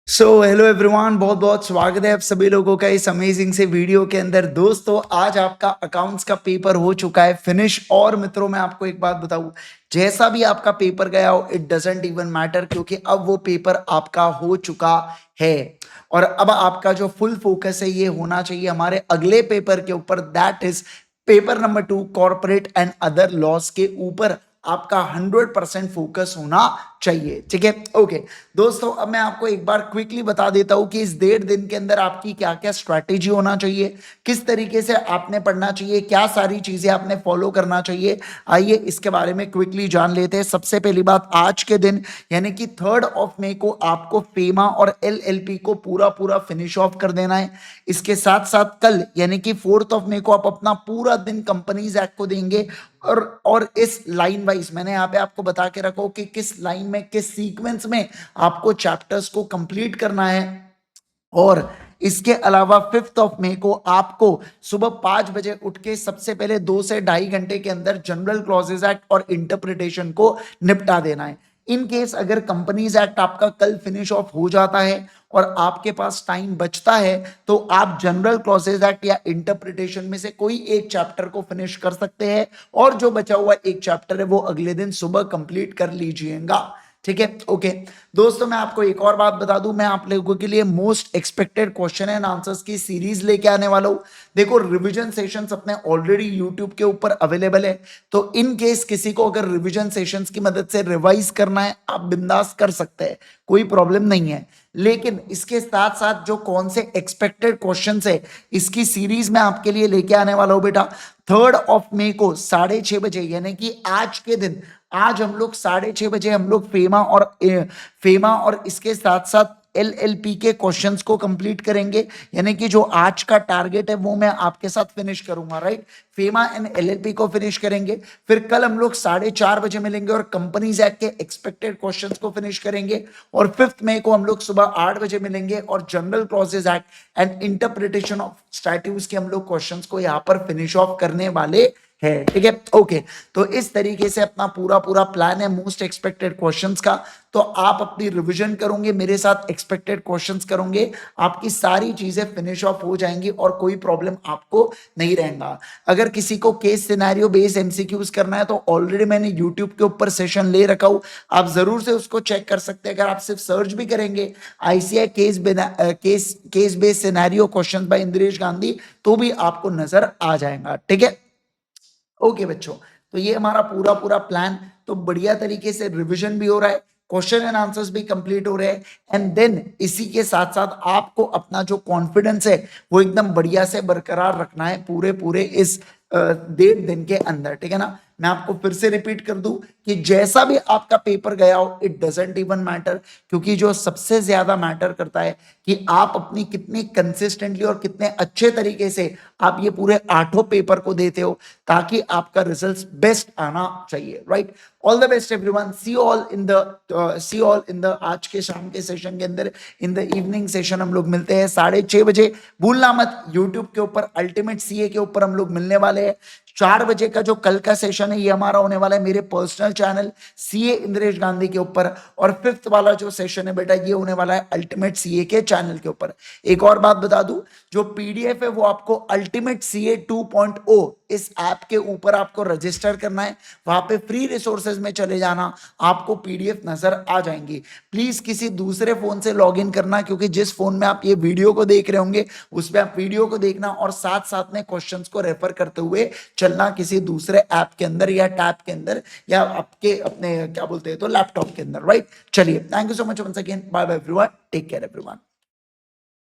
Hello everyone, बहुत बहुत स्वागत है आप सभी लोगों का इस अमेजिंग से वीडियो के अंदर। दोस्तों, आज आपका अकाउंट्स का पेपर हो चुका है फिनिश। और मित्रों, मैं आपको एक बात बताऊं, जैसा भी आपका पेपर गया हो, इट डजंट इवन मैटर, क्योंकि अब वो पेपर आपका हो चुका है। और अब आपका जो फुल फोकस है ये होना चाहिए हमारे अगले पेपर के ऊपर, that is paper number 2 corporate and other laws के ऊपर आपका 100% फोकस होना चाहिए। ठीक है, ओके दोस्तों, अब मैं आपको एक बार क्विकली बता देता हूं कि इस 1.5 दिन के अंदर आपकी क्या क्या स्ट्रैटेजी होना चाहिए, किस तरीके से आपने पढ़ना चाहिए, क्या सारी चीजें आपने फॉलो करना चाहिए। आइए इसके बारे में क्विकली जान लेते हैं। सबसे पहली बात, आज के दिन यानी कि 3 मई को आपको फेमा और एलएलपी को पूरा पूरा फिनिश ऑफ कर देना है। इसके साथ साथ कल यानी कि 4 मई को आप अपना पूरा दिन कंपनीज एक्ट को देंगे। और इस लाइन वाइज मैंने यहाँ पे आपको बता के रखो कि किस लाइन में, किस सीक्वेंस में आपको चैप्टर्स को कंप्लीट करना है। और इसके अलावा 5 मई को आपको सुबह 5 बजे उठ के सबसे पहले 2 से ढाई घंटे के अंदर जनरल क्लॉजेज एक्ट और इंटरप्रिटेशन को निपटा देना है। इन केस अगर कंपनीज एक्ट आपका कल फिनिश ऑफ हो जाता है और आपके पास टाइम बचता है, तो आप जनरल क्लॉजेज एक्ट या इंटरप्रिटेशन में से कोई एक चैप्टर को फिनिश कर सकते हैं, और जो बचा हुआ एक चैप्टर है वो अगले दिन सुबह कंप्लीट कर लीजिएगा। ठीक है, ओके दोस्तों, मैं आपको एक और बात बता दूं, मैं आप लोगों के लिए most expected question and answers की सीरीज लेके आने वाला हूं। देखो, रिवीजन सेशंस अपने ऑलरेडी यूट्यूब के ऊपर अवेलेबल है, तो इन केस किसी को अगर रिवीजन सेशंस की मदद से रिवाइज करना है, आप बिंदास कर सकते हैं, कोई प्रॉब्लम नहीं है। लेकिन इसके साथ साथ जो कौन से एक्सपेक्टेड क्वेश्चंस है, इसकी सीरीज में आपके लिए लेके आने वाला हूं बेटा। 3 मई को 6:30 बजे यानी कि आज के दिन, आज हम लोग 6:30 बजे हम लोग फेमा और इसके साथ साथ एलएलपी के क्वेश्चंस को कंप्लीट करेंगे। यानी कि जो आज का टारगेट है वो मैं आपके साथ फिनिश करूंगा, राइट। फेमा एंड एलएलपी को फिनिश करेंगे। फिर कल हम लोग 4:30 बजे मिलेंगे और कंपनीज एक्ट के एक्सपेक्टेड क्वेश्चंस को फिनिश करेंगे। और 5 मई को हम लोग सुबह 8 बजे मिलेंगे और general clauses act and interpretation of statutes के हम लोग क्वेश्चंस को यहाँ पर फिनिश ऑफ करने वाले है। ठीक है, ओके तो इस तरीके से अपना पूरा पूरा प्लान है मोस्ट एक्सपेक्टेड क्वेश्चंस का। तो आप अपनी रिवीजन करोगे, मेरे साथ एक्सपेक्टेड क्वेश्चंस करोगे, आपकी सारी चीजें फिनिश ऑफ हो जाएंगी और कोई प्रॉब्लम आपको नहीं रहेगा। अगर किसी को केस सिनेरियो बेस्ड एमसीक्यूज करना है तो ऑलरेडी मैंने यूट्यूब के ऊपर सेशन ले रखा हूं, आप जरूर से उसको चेक कर सकते हैं। अगर आप सिर्फ सर्च भी करेंगे ICI case based scenario questions bye Indresh Gandhi, तो भी आपको नजर आ जाएगा। ठीक है, ओके बच्चों, तो ये हमारा पूरा पूरा प्लान, तो बढ़िया तरीके से रिवीजन भी हो रहा है, क्वेश्चन एंड आंसर्स भी कंप्लीट हो रहे हैं। एंड देन इसी के साथ साथ आपको अपना जो कॉन्फिडेंस है वो एकदम बढ़िया से बरकरार रखना है पूरे पूरे इस 1.5 दिन के अंदर। ठीक है ना, मैं आपको फिर से रिपीट कर दूं कि जैसा भी आपका पेपर गया हो, इट डजंट इवन मैटर, क्योंकि जो सबसे ज्यादा मैटर करता है कि आप अपनी कितनी कंसिस्टेंटली और कितने अच्छे तरीके से आप ये पूरे 8 पेपर को देते हो, ताकि आपका रिजल्ट बेस्ट आना चाहिए, right. All the best everyone, see all in the आज के शाम के सेशन के अंदर। इन द इवनिंग सेशन हम लोग मिलते हैं 6:30 बजे। भूलना मत, यूट्यूब के ऊपर अल्टीमेट सीए के ऊपर हम लोग मिलने वाले हैं। 4 बजे का जो कल का सेशन है ये हमारा होने वाला है मेरे personal channel CA Indresh Gandhi के ऊपर। और 5th वाला जो सेशन है बेटा, ये होने वाला है अल्टीमेट सीए के चैनल के ऊपर। एक और बात बता दूं, जो पीडीएफ है वो आपको अल्टीमेट सीए 2.0 इस ऐप के ऊपर आपको रजिस्टर करना है। वहां पे फ्री रिसोर्सेज में चले जाना, आपको पीडीएफ नजर आ जाएंगी। प्लीज किसी दूसरे फोन से लॉग इन करना, क्योंकि जिस फोन में आप ये वीडियो को देख रहे होंगे उस पर आप वीडियो को देखना और साथ साथ में क्वेश्चंस को रेफर करते हुए चलना किसी दूसरे ऐप के अंदर या टैब के अंदर या आपके अपने क्या बोलते हैं तो लैपटॉप के अंदर, राइट। चलिए, thank you so much once again, bye bye everyone, take care everyone.